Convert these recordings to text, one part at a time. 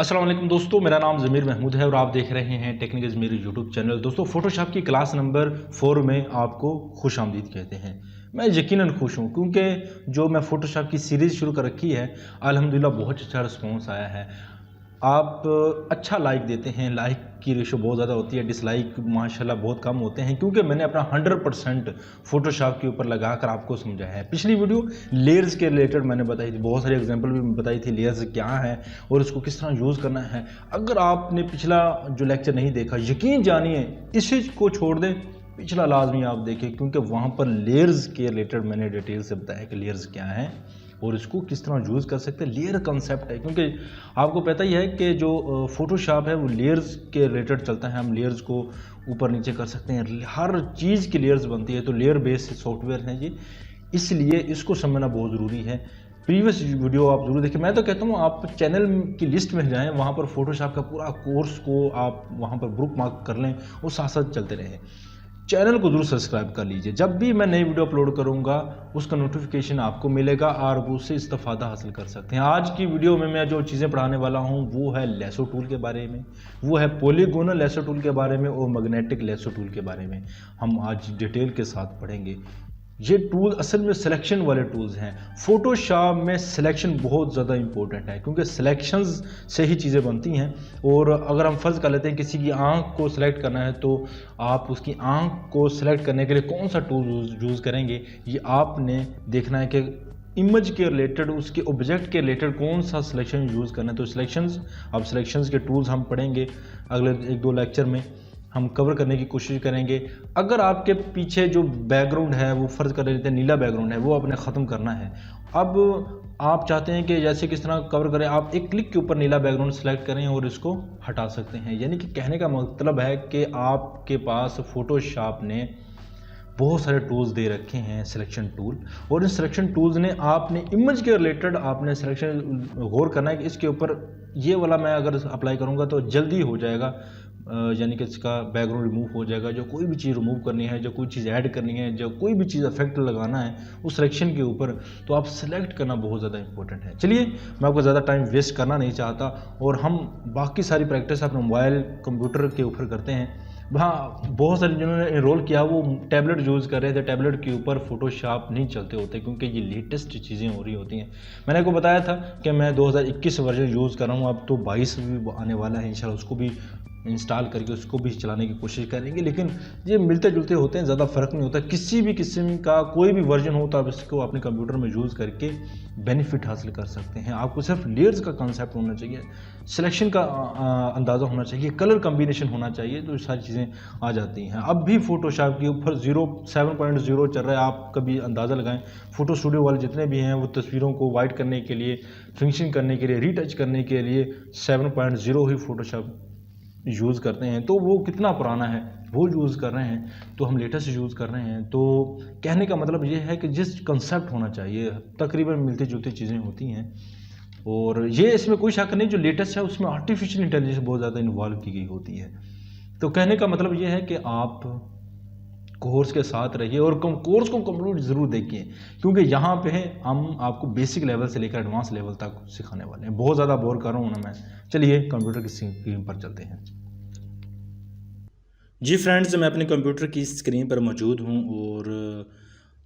अस्सलाम वालेकुम दोस्तों, मेरा नाम ज़मीर महमूद है और आप देख रहे हैं टेक्निकल ज़मीर यूट्यूब चैनल। दोस्तों, फ़ोटोशॉप की क्लास नंबर 4 में आपको खुश आमदीद कहते हैं। मैं यकीनन खुश हूँ क्योंकि जो मैं फ़ोटोशॉप की सीरीज़ शुरू कर रखी है, अल्हम्दुलिल्लाह बहुत अच्छा रिस्पॉन्स आया है। आप अच्छा लाइक देते हैं, लाइक की रेशो बहुत ज़्यादा होती है, डिसलाइक माशाल्लाह बहुत कम होते हैं क्योंकि मैंने अपना 100% फ़ोटोशॉप के ऊपर लगाकर आपको समझाया है। पिछली वीडियो लेयर्स के रिलेटेड मैंने बताई थी, बहुत सारी एग्जांपल भी बताई थी लेयर्स क्या है और इसको किस तरह यूज़ करना है। अगर आपने पिछला जो लेक्चर नहीं देखा, यकीन जानिए इसी को छोड़ दें, पिछला लाजमी आप देखें क्योंकि वहाँ पर लेयर्स के रिलेटेड मैंने डिटेल से बताया कि लेयर्स क्या हैं और इसको किस तरह यूज़ कर सकते हैं। लेयर कंसेप्ट है क्योंकि आपको पता ही है कि जो फोटोशॉप है वो लेयर्स के रिलेटेड चलता है। हम लेयर्स को ऊपर नीचे कर सकते हैं, हर चीज़ की लेयर्स बनती है, तो लेयर बेस्ड सॉफ्टवेयर है ये, इसलिए इसको समझना बहुत ज़रूरी है। प्रीवियस वीडियो आप ज़रूर देखें। मैं तो कहता हूँ आप चैनल की लिस्ट में जाएँ, वहाँ पर फोटोशॉप का पूरा कोर्स को आप वहाँ पर बुक मार्क कर लें और साथ साथ चलते रहें। चैनल को जरूर सब्सक्राइब कर लीजिए, जब भी मैं नई वीडियो अपलोड करूंगा उसका नोटिफिकेशन आपको मिलेगा और वो उससे इस्तेफादा हासिल कर सकते हैं। आज की वीडियो में मैं जो चीज़ें पढ़ाने वाला हूं वो है लेसो टूल के बारे में, वो है पॉलीगोनल लेसो टूल के बारे में और मैग्नेटिक लेसो टूल के बारे में हम आज डिटेल के साथ पढ़ेंगे। ये टूल असल में सिलेक्शन वाले टूल्स हैं। फोटोशॉप में सिलेक्शन बहुत ज़्यादा इंपॉर्टेंट है क्योंकि सिलेक्शंस से ही चीज़ें बनती हैं। और अगर हम फ़र्ज़ कर लेते हैं किसी की आंख को सिलेक्ट करना है तो आप उसकी आंख को सिलेक्ट करने के लिए कौन सा टूल यूज़ करेंगे, ये आपने देखना है कि इमेज के रिलेटेड, उसके ऑब्जेक्ट के रिलेटेड कौन सा सिलेक्शन यूज़ करना है। तो सिलेक्शंस, अब सिलेक्शंस के टूल्स हम पढ़ेंगे अगले 1-2 लेक्चर में, हम कवर करने की कोशिश करेंगे। अगर आपके पीछे जो बैकग्राउंड है वो फ़र्ज़ कर लेते हैं नीला बैकग्राउंड है, वो आपने ख़त्म करना है। अब आप चाहते हैं कि जैसे किस तरह कवर करें, आप एक क्लिक के ऊपर नीला बैकग्राउंड सेलेक्ट करें और इसको हटा सकते हैं। यानी कि कहने का मतलब है कि आपके पास फ़ोटोशॉप ने बहुत सारे टूल्स दे रखे हैं, सिलेक्शन टूल, और इन सिलेक्शन टूल्स ने आपने इमेज के रिलेटेड आपने सिलेक्शन गौर करना है कि इसके ऊपर ये वाला मैं अगर अप्लाई करूँगा तो जल्दी हो जाएगा, यानी कि इसका बैकग्राउंड रिमूव हो जाएगा। जो कोई भी चीज़ रिमूव करनी है, जो कोई चीज़ ऐड करनी है, जो कोई भी चीज़ इफेक्ट लगाना है उस सिलेक्शन के ऊपर, तो आप सेलेक्ट करना बहुत ज़्यादा इंपॉर्टेंट है। चलिए, मैं आपको ज़्यादा टाइम वेस्ट करना नहीं चाहता और हम बाकी सारी प्रैक्टिस अपने मोबाइल कंप्यूटर के ऊपर करते हैं। वहाँ बहुत सारे जिन्होंने इनरोल किया वो टैबलेट यूज़ कर रहे थे, टैबलेट के ऊपर फोटोशॉप नहीं चलते होते क्योंकि ये लेटेस्ट चीज़ें हो रही होती हैं। मैंने आपको बताया था कि मैं 2021 वर्जन यूज़ कर रहा हूँ, अब तो 22 भी आने वाला है, इंशाल्लाह उसको भी इंस्टॉल करके उसको भी चलाने की कोशिश करेंगे। लेकिन ये मिलते जुलते होते हैं, ज़्यादा फ़र्क नहीं होता। किसी भी किस्म का कोई भी वर्जन हो तो आप इसको अपने कंप्यूटर में यूज़ करके बेनिफिट हासिल कर सकते हैं। आपको सिर्फ लेयर्स का कंसेप्ट होना चाहिए, सिलेक्शन का अंदाज़ा होना चाहिए, कलर कम्बिनेशन होना चाहिए, तो ये सारी चीज़ें आ जाती हैं। अब भी फोटोशॉप के ऊपर 7.0 चल रहा है। आप कभी अंदाज़ा लगाएं, फोटो स्टूडियो वाले जितने भी हैं वो तस्वीरों को वाइट करने के लिए, फिनिशिंग करने के लिए, रीटच करने के लिए 7.0 ही फोटोशॉप यूज़ करते हैं। तो वो कितना पुराना है वो यूज़ कर रहे हैं, तो हम लेटेस्ट यूज़ कर रहे हैं। तो कहने का मतलब ये है कि जिस कंसेप्ट होना चाहिए, तकरीबन मिलती जुलती चीज़ें होती हैं और ये इसमें कोई शक नहीं, जो लेटेस्ट है उसमें आर्टिफिशियल इंटेलिजेंस बहुत ज़्यादा इन्वॉल्व की गई होती है। तो कहने का मतलब ये है कि आप कोर्स के साथ रहिए और कोर्स को कंप्लीट ज़रूर देखिए क्योंकि यहाँ पे हम आपको बेसिक लेवल से लेकर एडवांस लेवल तक सिखाने वाले हैं। बहुत ज़्यादा बोर कर रहा हूँ ना मैं। चलिए कंप्यूटर की स्क्रीन पर चलते हैं। जी फ्रेंड्स, मैं अपने कंप्यूटर की स्क्रीन पर मौजूद हूँ और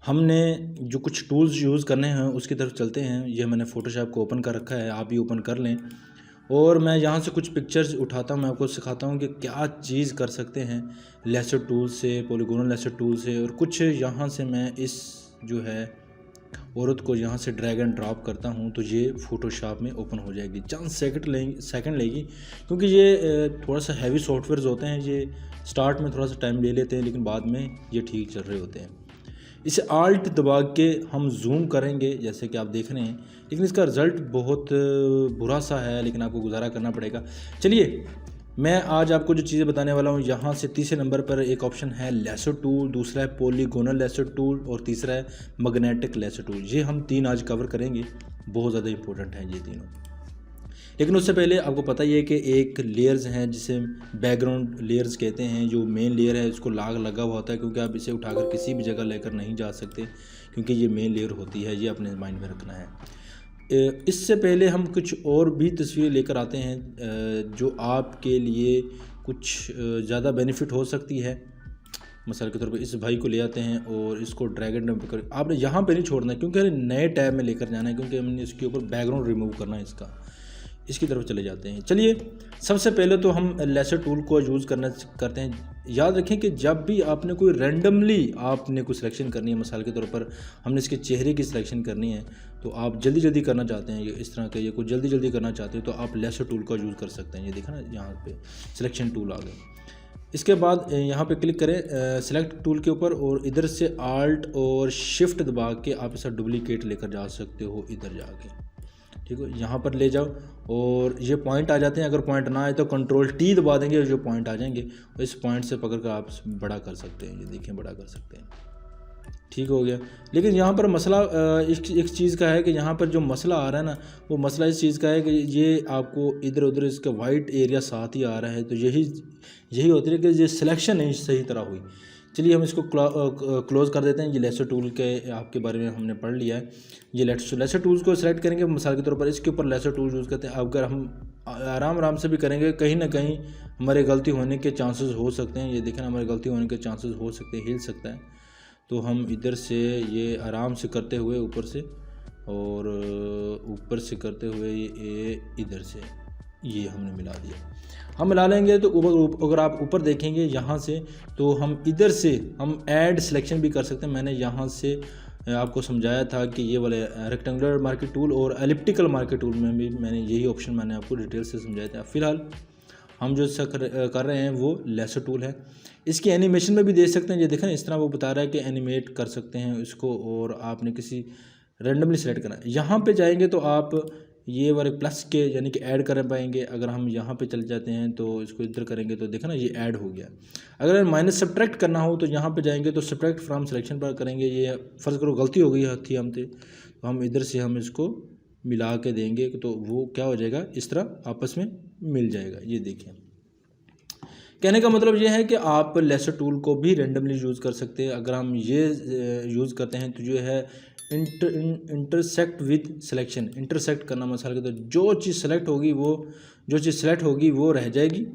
हमने जो कुछ टूल्स यूज़ करने हैं उसकी तरफ चलते हैं। ये मैंने फ़ोटोशॉप को ओपन कर रखा है, आप भी ओपन कर लें और मैं यहाँ से कुछ पिक्चर्स उठाता हूँ। मैं आपको सिखाता हूँ कि क्या चीज़ कर सकते हैं लेसर टूल से, पॉलीगोनल लेसर टूल से। और कुछ यहाँ से मैं इस जो है औरत को यहाँ से ड्रैग एंड ड्रॉप करता हूँ तो ये फ़ोटोशॉप में ओपन हो जाएगी। चंद सेकंड लेगी क्योंकि ये थोड़ा सा हैवी सॉफ्टवेयर्स होते हैं। ये स्टार्ट में थोड़ा सा टाइम ले लेते हैं लेकिन बाद में ये ठीक चल रहे होते हैं। इसे आल्ट दबा के हम जूम करेंगे जैसे कि आप देख रहे हैं, लेकिन इसका रिज़ल्ट बहुत बुरा सा है, लेकिन आपको गुजारा करना पड़ेगा। चलिए, मैं आज आपको जो चीज़ें बताने वाला हूँ, यहाँ से तीसरे नंबर पर एक ऑप्शन है लेसर टूल, दूसरा है पॉलीगोनल लेसर टूल और तीसरा है मैग्नेटिक लेसर टूल। ये हम 3 आज कवर करेंगे, बहुत ज़्यादा इंपॉर्टेंट हैं ये तीनों। लेकिन उससे पहले आपको पता ही है कि एक लेयर्स हैं जिसे बैकग्राउंड लेयर्स कहते हैं। जो मेन लेयर है इसको लाग लगा हुआ होता है क्योंकि आप इसे उठाकर किसी भी जगह लेकर नहीं जा सकते क्योंकि ये मेन लेयर होती है, ये अपने माइंड में रखना है। इससे पहले हम कुछ और भी तस्वीरें लेकर आते हैं जो आपके लिए कुछ ज़्यादा बेनिफिट हो सकती है। मिसाल के तौर पर इस भाई को ले आते हैं और इसको ड्रैग एंड ड्रॉप कर, आपने यहाँ पे नहीं छोड़ना है क्योंकि नए टैब में लेकर जाना है, क्योंकि हमने इसके ऊपर बैकग्राउंड रिमूव करना है इसका। इसकी तरफ चले जाते हैं। चलिए सबसे पहले तो हम लेसर टूल को यूज़ करते हैं। याद रखें कि जब भी आपने कोई रैंडमली आपने कोई सिलेक्शन करनी है, मिसाल के तौर पर हमने इसके चेहरे की सिलेक्शन करनी है, तो आप जल्दी जल्दी करना चाहते हैं, ये इस तरह के ये कुछ जल्दी जल्दी करना चाहते हैं तो आप लेसर टूल का यूज़ कर सकते हैं। ये देखा ना, यहाँ पे सिलेक्शन टूल आ गए। इसके बाद यहाँ पे क्लिक करें सेलेक्ट टूल के ऊपर और इधर से आल्ट और शिफ्ट दबा के आप इसे डुप्लीकेट लेकर जा सकते हो इधर जाके। ठीक है, यहाँ पर ले जाओ और ये पॉइंट आ जाते हैं। अगर पॉइंट ना आए तो कंट्रोल टी दबा देंगे और जो पॉइंट आ जाएंगे इस पॉइंट से पकड़ कर आप बड़ा कर सकते हैं। ये देखिए बड़ा कर सकते हैं। ठीक हो गया। लेकिन यहाँ पर मसला एक चीज़ का है कि यहाँ पर जो मसला आ रहा है ना, वो मसला इस चीज़ का है कि ये आपको इधर उधर इसका वाइट एरिया साथ ही आ रहा है, तो यही होती है कि ये सिलेक्शन नहीं सही तरह हुई। चलिए हम इसको क्लोज़ कर देते हैं। ये लेसर टूल के आपके बारे में हमने पढ़ लिया है। ये लेसर टूल्स को सिलेक्ट करेंगे, मिसाल के तौर पर इसके ऊपर लेसर टूल यूज़ करते हैं। अगर हम आराम से भी करेंगे, कहीं ना कहीं हमारे गलती होने के चांसेस हो सकते हैं। ये देखें, हमारे गलती होने के चांसेस हो सकते हैं, हिल सकता है। तो हम इधर से ये आराम से करते हुए ऊपर से और ऊपर से करते हुए ये इधर से ये हमने मिला दिया। हम मिला लेंगे तो अगर आप ऊपर देखेंगे यहाँ से, तो हम इधर से हम ऐड सिलेक्शन भी कर सकते हैं। मैंने यहाँ से आपको समझाया था कि ये वाले रेक्टेंगुलर मार्केट टूल और एलिप्टिकल मार्केट टूल में भी मैंने यही ऑप्शन मैंने आपको डिटेल से समझाया था। फिलहाल हम जो कर रहे हैं वो लेसर टूल है। इसकी एनिमेशन में भी दे सकते हैं। ये देखें इस तरह वो बता रहा है कि एनिमेट कर सकते हैं इसको, और आपने किसी रैंडमली सेलेक्ट करना है। यहाँ पे जाएंगे तो आप ये वाले प्लस के यानी कि ऐड कर पाएंगे। अगर हम यहाँ पे चले जाते हैं तो इसको इधर करेंगे तो देखा ना ये ऐड हो गया। अगर माइनस सब्ट्रैक्ट करना हो तो यहाँ पे जाएंगे तो सब्ट्रैक्ट फ्रॉम सिलेक्शन पर करेंगे। ये फ़र्ज़ करो गलती हो गई थी हमसे, तो हम इधर से हम इसको मिला के देंगे तो वो क्या हो जाएगा, इस तरह आपस में मिल जाएगा। ये देखें, कहने का मतलब ये है कि आप लेसर टूल को भी रैंडमली यूज़ कर सकते हैं। अगर हम ये यूज़ करते हैं तो जो है इंटरसेक्ट विद सिलेक्शन, इंटरसेक्ट करना मसाला के, तो जो चीज़ सेलेक्ट होगी वो रह जाएगी,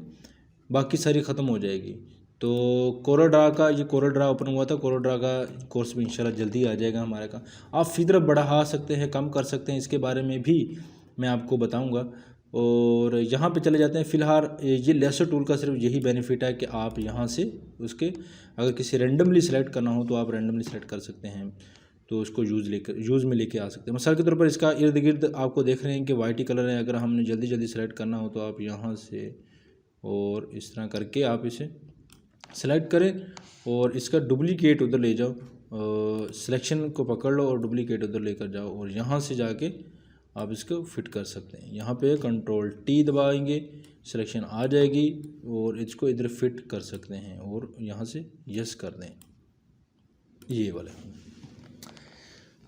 बाकी सारी ख़त्म हो जाएगी। तो कोरोड्रा का ये कोरोड्रा ओपन हुआ था, कोरोड्रा का कोर्स भी इंशाल्लाह जल्दी आ जाएगा हमारे का। आप फी तरफ बढ़ा सकते हैं, कम कर सकते हैं, इसके बारे में भी मैं आपको बताऊंगा। और यहाँ पे चले जाते हैं। फ़िलहाल ये लेसर टूल का सिर्फ यही बेनिफिट है कि आप यहाँ से उसके अगर किसी रैंडमली सेलेक्ट करना हो तो आप रैंडमली सेलेक्ट कर सकते हैं, तो उसको यूज़ में लेके आ सकते हैं। मिसाल के तौर पर इसका इर्द गिर्द आपको देख रहे हैं कि वाइट ही कलर है। अगर हमने जल्दी जल्दी सेलेक्ट करना हो तो आप यहाँ से और इस तरह करके आप इसे सेलेक्ट करें और इसका डुप्लीकेट उधर ले जाओ, सिलेक्शन को पकड़ लो और डुप्लीकेट उधर लेकर जाओ और यहाँ से जाके आप इसको फिट कर सकते हैं। यहाँ पे कंट्रोल टी दबाएंगे, सिलेक्शन आ जाएगी और इसको इधर फिट कर सकते हैं और यहाँ से यस कर दें ये वाले।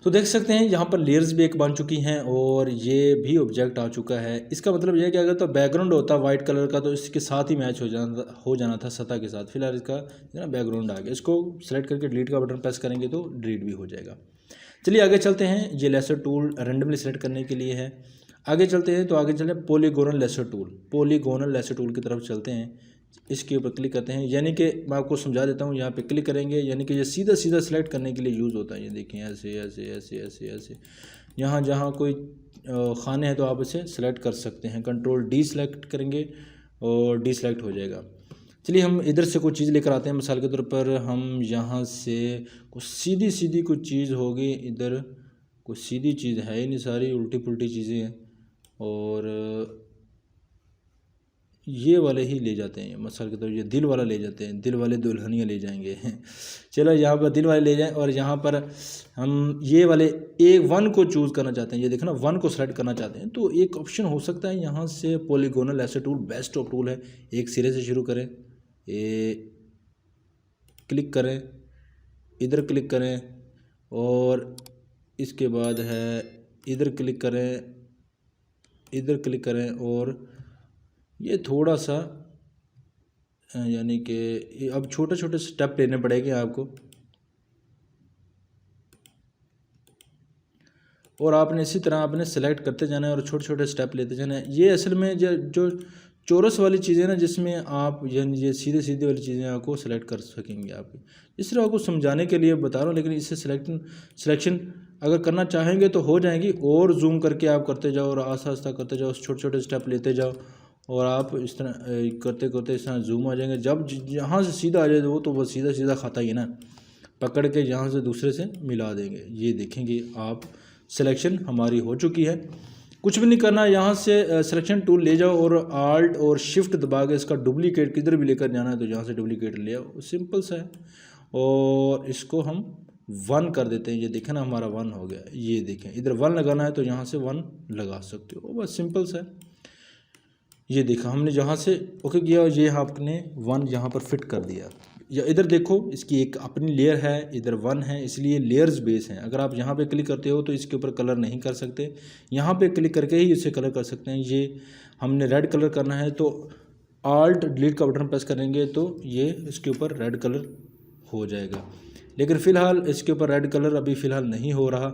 तो देख सकते हैं यहाँ पर लेयर्स भी एक बन चुकी हैं और ये भी ऑब्जेक्ट आ चुका है। इसका मतलब यह है कि अगर तो बैकग्राउंड होता वाइट कलर का तो इसके साथ ही मैच हो जाना था सतह के साथ। फिलहाल इसका ना बैकग्राउंड आ गया। इसको सेलेक्ट करके डिलीट का बटन प्रेस करेंगे तो डिलीट भी हो जाएगा। चलिए आगे चलते हैं। ये लेसर टूल रैंडमली सेलेक्ट करने के लिए है। आगे चलते हैं तो आगे चलते हैं पॉलीगोनल लेसर टूल की तरफ चलते हैं। इसके ऊपर क्लिक करते हैं, यानी कि मैं आपको समझा देता हूँ। यहाँ पे क्लिक करेंगे यानी कि ये सीधा सेलेक्ट करने के लिए यूज़ होता है। ये देखिए ऐसे ऐसे ऐसे ऐसे ऐसे, यहाँ जहाँ कोई खाने हैं तो आप इसे सेलेक्ट कर सकते हैं। कंट्रोल डी सेलेक्ट करेंगे और डी सेलेक्ट हो जाएगा। चलिए हम इधर से कुछ चीज़ लेकर आते हैं। मिसाल के तौर पर हम यहाँ से कुछ सीधी कुछ चीज़ होगी, इधर कुछ सीधी चीज़ है ही नहीं, सारी उल्टी पुल्टी चीज़ें हैं और ये वाले ही ले जाते हैं। मिसाल के तौर पर ये दिल वाला ले जाते हैं, दिल वाले दुल्हनिया ले जाएंगे। चलो यहाँ पर दिल वाले ले जाएं और यहाँ पर हम ये वाले एक वन को चूज़ करना चाहते हैं। ये देखो ना, वन को सेलेक्ट करना चाहते हैं तो एक ऑप्शन हो सकता है यहाँ से polygonal lasso tool best of tool है। एक सिरे से शुरू करें, ये क्लिक करें, इधर क्लिक करें और इसके बाद है इधर क्लिक करें, इधर क्लिक करें और ये थोड़ा सा यानी कि अब छोटे छोटे स्टेप लेने पड़ेंगे आपको। और आपने इसी तरह आपने सेलेक्ट करते जाना है और छोटे छोटे स्टेप लेते जाना है। ये असल में जो चौरस वाली चीज़ें ना, जिसमें आप ये सीधे सीधे वाली चीज़ें आपको सेलेक्ट कर सकेंगे। आप इस तरह आपको समझाने के लिए बता रहा हूँ, लेकिन इससे सिलेक्शन अगर करना चाहेंगे तो हो जाएंगी। और जूम करके आप करते जाओ और आस्ता आस्ता करते जाओ, छोटे छोटे स्टेप लेते जाओ और आप इस तरह करते करते इस तरह जूम आ जाएंगे। जब यहाँ से सीधा आ जाए वो, तो वो सीधा सीधा खाता ही ना, पकड़ के यहाँ से दूसरे से मिला देंगे। ये देखेंगे आप सिलेक्शन हमारी हो चुकी है। कुछ भी नहीं करना, यहाँ से सिलेक्शन टूल ले जाओ और आल्ट और शिफ्ट दबा के इसका डुप्लीकेट किधर भी लेकर जाना है तो यहाँ से डुप्लीकेट ले आओ, सिंपल सा है। और इसको हम 1 कर देते हैं। ये देखें ना, हमारा 1 हो गया। ये देखें, इधर 1 लगाना है तो यहाँ से 1 लगा सकते हो, बस सिंपल सा है। ये देखा हमने जहाँ से ओके किया, ये आपने 1 यहाँ पर फिट कर दिया। या इधर देखो, इसकी एक अपनी लेयर है, इधर 1 है, इसलिए लेयर्स बेस हैं। अगर आप यहाँ पे क्लिक करते हो तो इसके ऊपर कलर नहीं कर सकते, यहाँ पे क्लिक करके ही इसे कलर कर सकते हैं। ये हमने रेड कलर करना है तो आल्ट डिलीट का बटन प्रेस करेंगे तो ये इसके ऊपर रेड कलर हो जाएगा। लेकिन फ़िलहाल इसके ऊपर रेड कलर अभी फ़िलहाल नहीं हो रहा,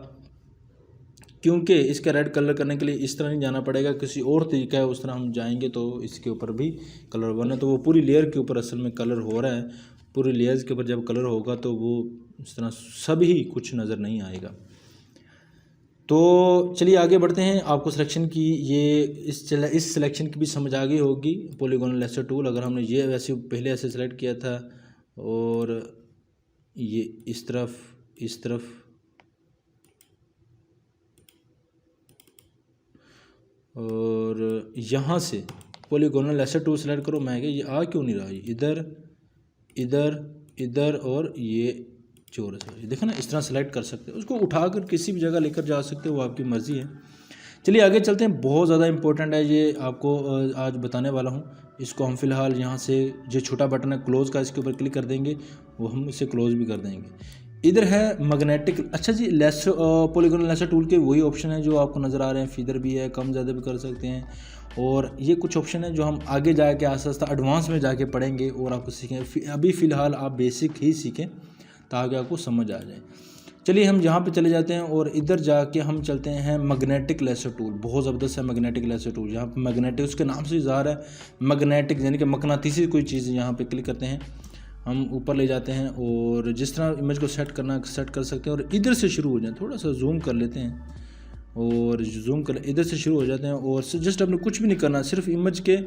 क्योंकि इसका रेड कलर करने के लिए इस तरह नहीं जाना पड़ेगा, किसी और तरीका है, उस तरह हम जाएंगे तो इसके ऊपर भी कलर बनना। तो वो पूरी लेयर के ऊपर असल में कलर हो रहा है, पूरी लेयर्स के ऊपर जब कलर होगा तो वो इस तरह सभी कुछ नज़र नहीं आएगा। तो चलिए आगे बढ़ते हैं। आपको सिलेक्शन की ये इस सिलेक्शन की भी समझ आ गई होगी, पॉलीगोनल लेसर टूल। अगर हमने ये वैसे पहले ऐसे सेलेक्ट किया था और ये इस तरफ और यहाँ से पॉलीगोनल लेसर टूल सेलेक्ट करो। मैं ये आ क्यों नहीं रहा, इधर इधर इधर और ये चौरस है, देखो ना, इस तरह सेलेक्ट कर सकते हो। उसको उठाकर किसी भी जगह लेकर जा सकते हो, वो आपकी मर्ज़ी है। चलिए आगे चलते हैं। बहुत ज़्यादा इंपॉर्टेंट है ये, आपको आज बताने वाला हूँ। इसको हम फ़िलहाल यहाँ से जो छोटा बटन है क्लोज़ का, इसके ऊपर क्लिक कर देंगे, वो हम इसे क्लोज़ भी कर देंगे। इधर है मैग्नेटिक, अच्छा जी, लेसर पॉलीगोनल लेसर टूल के वही ऑप्शन है जो आपको नज़र आ रहे हैं। फीदर भी है, कम ज़्यादा भी कर सकते हैं। और ये कुछ ऑप्शन है जो हम आगे जाके आस्ता आस्ता एडवांस में जाके पढ़ेंगे और आपको सीखें। अभी फ़िलहाल आप बेसिक ही सीखें ताकि आपको समझ आ जाए। चलिए हम यहाँ पे चले जाते हैं और इधर जाके हम चलते हैं मैग्नेटिक लेसर टूल। बहुत ज़बरदस्त है मैग्नेटिक लेसर टूल। यहाँ पे मैग्नेटिक, उसके नाम से ज़ाहिर है मैग्नेटिक, यानी कि मकनातीसी कोई चीज़। यहाँ पे क्लिक करते हैं, हम ऊपर ले जाते हैं और जिस तरह इमेज को सेट करना सेट कर सकते हैं। और इधर से शुरू हो जाए, थोड़ा सा जूम कर लेते हैं और जूम कर इधर से शुरू हो जाते हैं। और जस्ट आपने कुछ भी नहीं करना, सिर्फ इमेज के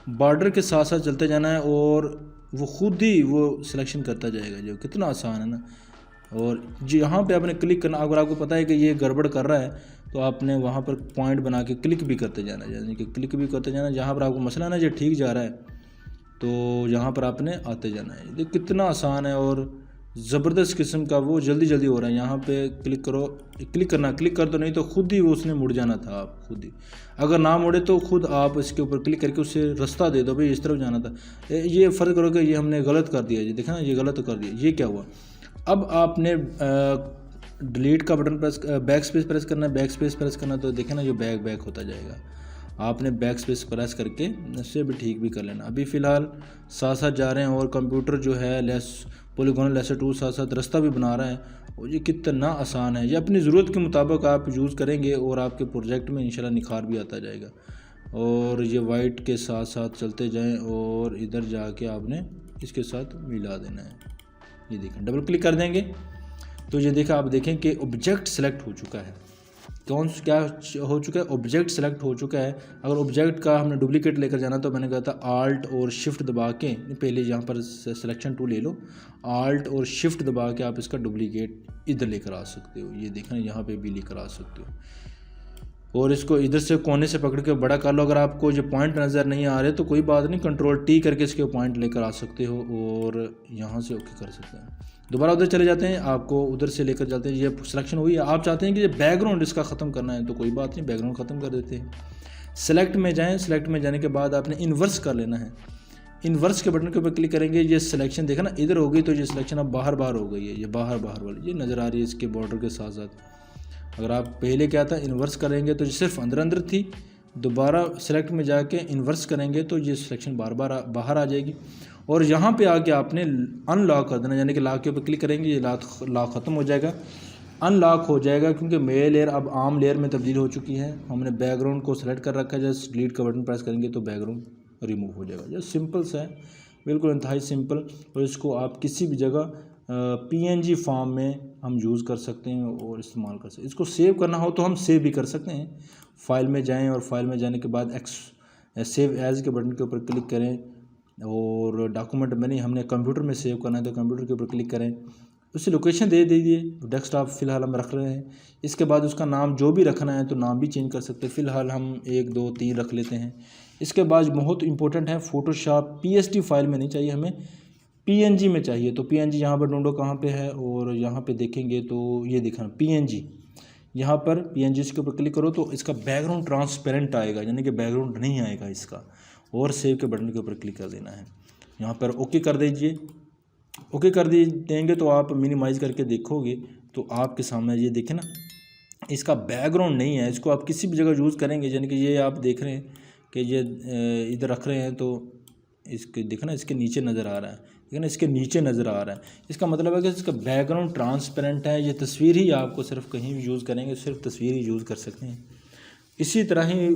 बॉर्डर के साथ साथ चलते जाना है और वो खुद ही वो सिलेक्शन करता जाएगा। जो कितना आसान है ना। और जो यहाँ पे आपने क्लिक करना, अगर आपको पता है कि ये गड़बड़ कर रहा है तो आपने वहाँ पर पॉइंट बना के क्लिक भी करते जाना, यानी कि क्लिक भी करते जाना। जहाँ पर आपको मसला ना जो ठीक जा रहा है तो यहाँ पर आपने आते जाना है। ये कितना आसान है और ज़बरदस्त किस्म का वो जल्दी जल्दी हो रहा है। यहाँ पे क्लिक करो, क्लिक कर दो, नहीं तो खुद ही वो उसने मुड़ जाना था। आप खुद ही अगर ना मुड़े तो खुद आप इसके ऊपर क्लिक करके उससे रास्ता दे दो, भाई इस तरफ जाना था। ये फ़र्क करो कि ये हमने गलत कर दिया, ये देखा ना, ये गलत कर दिया। ये क्या हुआ, अब आपने डिलीट का button press, back space press करना है। बैक स्पेस प्रेस करना तो देखें ना, जो बैक होता जाएगा। आपने बैक स्पेस प्रेस करके इससे भी ठीक भी कर लेना। अभी फ़िलहाल साथ साथ जा रहे हैं और कंप्यूटर जो है पॉलीगोनल लेसर टूल साथ साथ रास्ता भी बना रहा है। और ये कितना आसान है। ये अपनी ज़रूरत के मुताबिक आप यूज़ करेंगे और आपके प्रोजेक्ट में इंशाल्लाह निखार भी आता जाएगा। और ये वाइट के साथ साथ चलते जाएं और इधर जाके आपने इसके साथ मिला देना है। ये देखें, डबल क्लिक कर देंगे तो ये देखा, आप देखें कि ऑब्जेक्ट सेलेक्ट हो चुका है। क्या हो चुका है, ऑब्जेक्ट सेलेक्ट हो चुका है। अगर ऑब्जेक्ट का हमने डुप्लीकेट लेकर जाना तो मैंने कहा था आल्ट और शिफ्ट दबा के, पहले यहाँ पर सिलेक्शन टूल ले लो, आल्ट और शिफ्ट दबा के आप इसका डुप्लीकेट इधर लेकर आ सकते हो। ये देखना, यहाँ पे भी लेकर आ सकते हो। और इसको इधर से कोने से पकड़ के बड़ा कर लो। अगर आपको जो पॉइंट नज़र नहीं आ रहे तो कोई बात नहीं, कंट्रोल टी करके इसके पॉइंट लेकर आ सकते हो और यहाँ से ओके कर सकते हैं। दोबारा उधर चले जाते हैं, आपको उधर से लेकर जाते हैं। ये सिलेक्शन हुई है। आप चाहते हैं कि ये बैकग्राउंड इसका ख़त्म करना है तो कोई बात नहीं, बैकग्राउंड ख़त्म कर देते हैं। सेलेक्ट में जाएँ, सेलेक्ट में जाने के बाद आपने इन्वर्स कर लेना है। इन्वर्स के बटन के ऊपर क्लिक करेंगे, ये सिलेक्शन देखा ना इधर हो गई, तो ये सिलेक्शन अब बाहर हो गई है। ये बाहर वाली ये नज़र आ रही है इसके बॉर्डर के साथ साथ। अगर आप पहले क्या था, इन्वर्स करेंगे तो ये सिर्फ अंदर थी, दोबारा सेलेक्ट में जाके इन्वर्स करेंगे तो ये सिलेक्शन बाहर आ जाएगी। और यहाँ पे आके आपने अनलॉक कर देना, यानी कि लॉक के ऊपर क्लिक करेंगे, ये लॉक ख़त्म हो जाएगा। अनलॉक हो जाएगा, क्योंकि मेरे लेयर अब आम लेयर में तब्दील हो चुकी है। हमने बैकग्राउंड को सेलेक्ट कर रखा है, जस्ट डिलीट का बटन प्रेस करेंगे तो बैकग्राउंड रिमूव हो जाएगा। जस्ट सिंपल सा है, बिल्कुल इंतहाई सिंपल। और इसको आप किसी भी जगह PNG फॉर्म में हम यूज़ कर सकते हैं और इस्तेमाल कर सकते हैं। इसको सेव करना हो तो हम सेव भी कर सकते हैं। फाइल में जाएं और फाइल में जाने के बाद सेव एज़ के बटन के ऊपर क्लिक करें और डॉक्यूमेंट में नहीं, हमने कंप्यूटर में सेव करना है तो कंप्यूटर के ऊपर क्लिक करें, उसे लोकेशन दे दीजिए। डेस्कटॉप फ़िलहाल हम रख रहे हैं। इसके बाद उसका नाम जो भी रखना है तो नाम भी चेंज कर सकते हैं। फ़िलहाल हम 1 2 3 रख लेते हैं। इसके बाद बहुत इंपॉर्टेंट है, फ़ोटोशॉप PSD फाइल में नहीं चाहिए, हमें PNG में चाहिए। तो PNG यहाँ पर ढूंढो कहाँ पे है, और यहाँ पे देखेंगे तो ये दिखा PNG, यहाँ पर PNG इसके ऊपर क्लिक करो तो इसका बैकग्राउंड ट्रांसपेरेंट आएगा, यानी कि बैकग्राउंड नहीं आएगा इसका। और सेव के बटन के ऊपर क्लिक कर देना है। यहाँ पर ओके कर दीजिए। ओके कर देंगे तो आप मिनिमाइज़ करके देखोगे तो आपके सामने ये देखें ना, इसका बैकग्राउंड नहीं है। इसको आप किसी भी जगह यूज़ करेंगे, यानी कि ये आप देख रहे हैं कि ये इधर रख रहे हैं तो इसके देखना इसके नीचे नज़र आ रहा है, लेकिन इसके नीचे नज़र आ रहा है। इसका मतलब है कि इसका बैकग्राउंड ट्रांसपेरेंट है। ये तस्वीर ही आपको सिर्फ कहीं भी यूज़ करेंगे, सिर्फ तस्वीर ही यूज़ कर सकते हैं। इसी तरह ही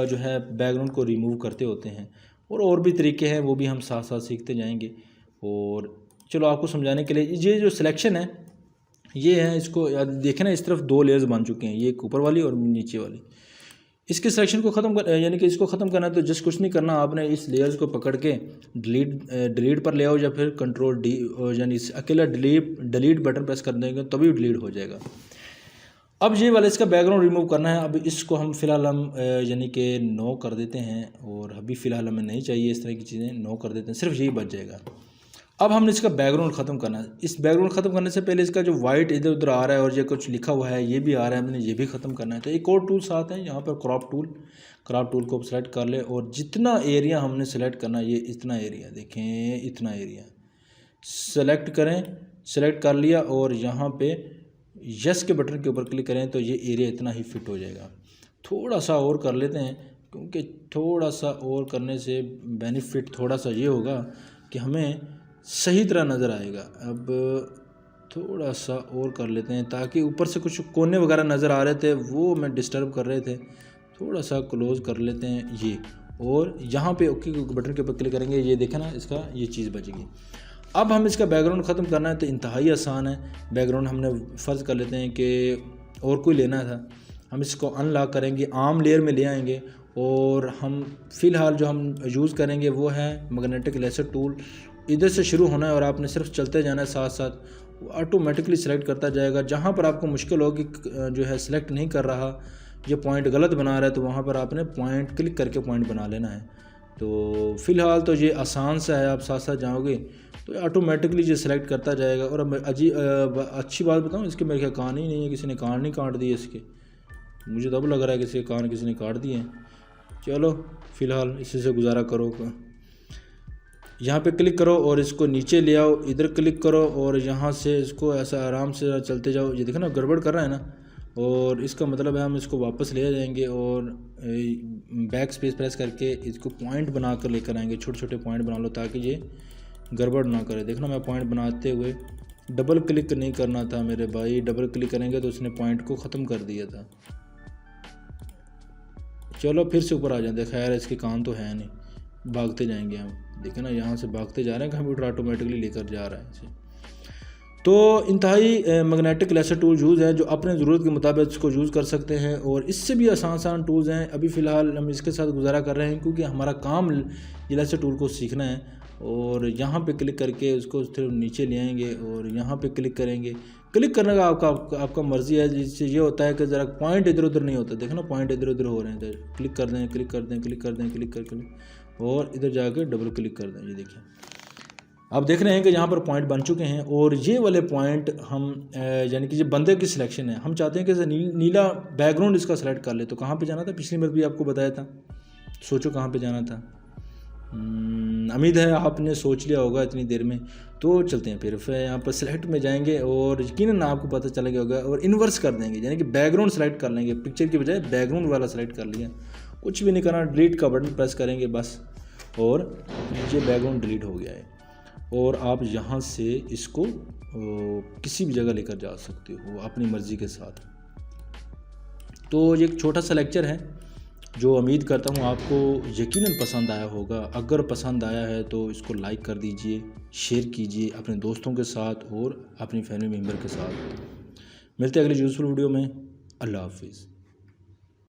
जो है बैकग्राउंड को रिमूव करते होते हैं, और भी तरीके हैं, वो भी हम साथ साथ सीखते जाएंगे। और चलो आपको समझाने के लिए ये जो सिलेक्शन है ये है, इसको देखें ना, इस तरफ 2 लेयर्स बन चुके हैं, ये ऊपर वाली और नीचे वाली। इसके सिलेक्शन को ख़त्म कर, यानी कि इसको ख़त्म करना है तो जस्ट कुछ नहीं करना, आपने इस लेयर्स को पकड़ के डिलीट पर ले आओ, या फिर कंट्रोल D यानी अकेला डिलीट बटन प्रेस कर देंगे तभी डिलीट हो जाएगा। अब ये वाला इसका बैकग्राउंड रिमूव करना है। अब इसको हम फ़िलहाल हम यानी कि नो कर देते हैं, और अभी फ़िलहाल हमें नहीं चाहिए इस तरह की चीज़ें, नो कर देते हैं, सिर्फ यही बच जाएगा। अब हमने इसका बैकग्राउंड ख़त्म करना है। इस बैकग्राउंड ख़त्म करने से पहले इसका जो वाइट इधर उधर आ रहा है और ये कुछ लिखा हुआ है ये भी आ रहा है, हमने ये भी ख़त्म करना है। तो एक और टूल्स आते हैं यहाँ पर, क्रॉप टूल को सेलेक्ट कर ले, और जितना एरिया हमने सेलेक्ट करना है, ये इतना एरिया देखें, इतना एरिया सेलेक्ट करें। सेलेक्ट कर लिया और यहाँ पे यस के बटन के ऊपर क्लिक करें तो ये एरिया इतना ही फिट हो जाएगा। थोड़ा सा और कर लेते हैं, क्योंकि थोड़ा सा और करने से बेनिफिट थोड़ा सा ये होगा कि हमें सही तरह नज़र आएगा। अब थोड़ा सा और कर लेते हैं, ताकि ऊपर से कुछ कोने वगैरह नज़र आ रहे थे वो मैं डिस्टर्ब कर रहे थे। थोड़ा सा क्लोज़ कर लेते हैं ये, और यहाँ पे ओके बटन के ऊपर क्लिक करेंगे, ये देखें ना, इसका ये चीज़ बचेगी। अब हम इसका बैकग्राउंड ख़त्म करना है तो इंतहाई आसान है। बैकग्राउंड हमने फ़र्ज़ कर लेते हैं कि और कोई लेना था, हम इसको अनलॉक करेंगे, आम लेयर में ले आएंगे, और हम फ़िलहाल जो हम यूज़ करेंगे वो है मैग्नेटिक लेसर टूल। इधर से शुरू होना है और आपने सिर्फ चलते जाना है, साथ साथ ऑटोमेटिकली सिलेक्ट करता जाएगा। जहाँ पर आपको मुश्किल होगी जो है सिलेक्ट नहीं कर रहा, ये पॉइंट गलत बना रहा है, तो वहाँ पर आपने पॉइंट क्लिक करके पॉइंट बना लेना है। तो फ़िलहाल तो ये आसान सा है, आप साथ साथ जाओगे तो ऑटोमेटिकली ये सिलेक्ट करता जाएगा। और अब अच्छी बात बताऊँ, इसके मेरे ख्याल कान ही नहीं है, किसी ने कान नहीं काट दिए इसके, मुझे तब लग रहा है कि इसके कान किसी ने काट दिए हैं। चलो फ़िलहाल इसी से गुजारा करो। यहाँ पे क्लिक करो और इसको नीचे ले आओ, इधर क्लिक करो और यहाँ से इसको ऐसा आराम से चलते जाओ। ये देखो ना, गड़बड़ कर रहा है ना, और इसका मतलब है हम इसको वापस ले जाएंगे और बैक स्पेस प्रेस करके इसको पॉइंट बना कर लेकर आएंगे। छोटे छोटे पॉइंट बना लो ताकि ये गड़बड़ ना करे। देखना, मैं पॉइंट बनाते हुए डबल क्लिक नहीं करना था मेरे भाई, डबल क्लिक करेंगे तो उसने पॉइंट को ख़त्म कर दिया था। चलो फिर से ऊपर आ जाते, खैर इसके कान तो है नहीं, भागते जाएंगे हम। देखें ना, यहाँ से भागते जा रहे हैं, कंप्यूटर ऑटोमेटिकली लेकर जा रहा है इसे। तो इंतहाई मैग्नेटिक लेसर टूल यूज़ हैं जो अपने ज़रूरत के मुताबिक इसको यूज़ कर सकते हैं, और इससे भी आसान टूल्स हैं। अभी फ़िलहाल हम इसके साथ गुजारा कर रहे हैं क्योंकि हमारा काम ये लेसर टूल को सीखना है। और यहाँ पे क्लिक करके उसको सिर्फ नीचे ले आएंगे और यहाँ पे क्लिक करेंगे। क्लिक करने का आपका मर्ज़ी है, जिससे ये होता है कि ज़रा पॉइंट इधर उधर नहीं होता। देखो ना, पॉइंट इधर उधर हो रहे हैं। क्लिक कर दें, क्लिक कर दें, क्लिक कर दें, क्लिक कर और इधर जाकर डबल क्लिक कर दें। ये देखिए, आप देख रहे हैं कि यहाँ पर पॉइंट बन चुके हैं, और ये वाले पॉइंट हम यानी कि ये बंदे की सिलेक्शन है। हम चाहते हैं कि नीला बैकग्राउंड इसका सेलेक्ट कर ले। तो कहाँ पे जाना था, पिछली बार भी आपको बताया था, सोचो कहाँ पे जाना था। उम्मीद है आपने सोच लिया होगा इतनी देर में। तो चलते हैं फिर यहाँ पर सेलेक्ट में जाएंगे और यकीनन आपको पता चला गया होगा, और इन्वर्स कर देंगे, यानी कि बैकग्राउंड सेलेक्ट कर लेंगे। पिक्चर की बजाय बैकग्राउंड वाला सेलेक्ट कर लिया, कुछ भी नहीं करना, डिलीट का बटन प्रेस करेंगे बस, और ये बैकग्राउंड डिलीट हो गया है। और आप यहाँ से इसको किसी भी जगह लेकर जा सकते हो अपनी मर्ज़ी के साथ। तो ये एक छोटा सा लेक्चर है जो उम्मीद करता हूँ आपको यकीनन पसंद आया होगा। अगर पसंद आया है तो इसको लाइक कर दीजिए, शेयर कीजिए अपने दोस्तों के साथ और अपनी फैमिली मेम्बर के साथ। मिलते हैं अगले यूज़फुल वीडियो में। अल्लाह हाफिज़।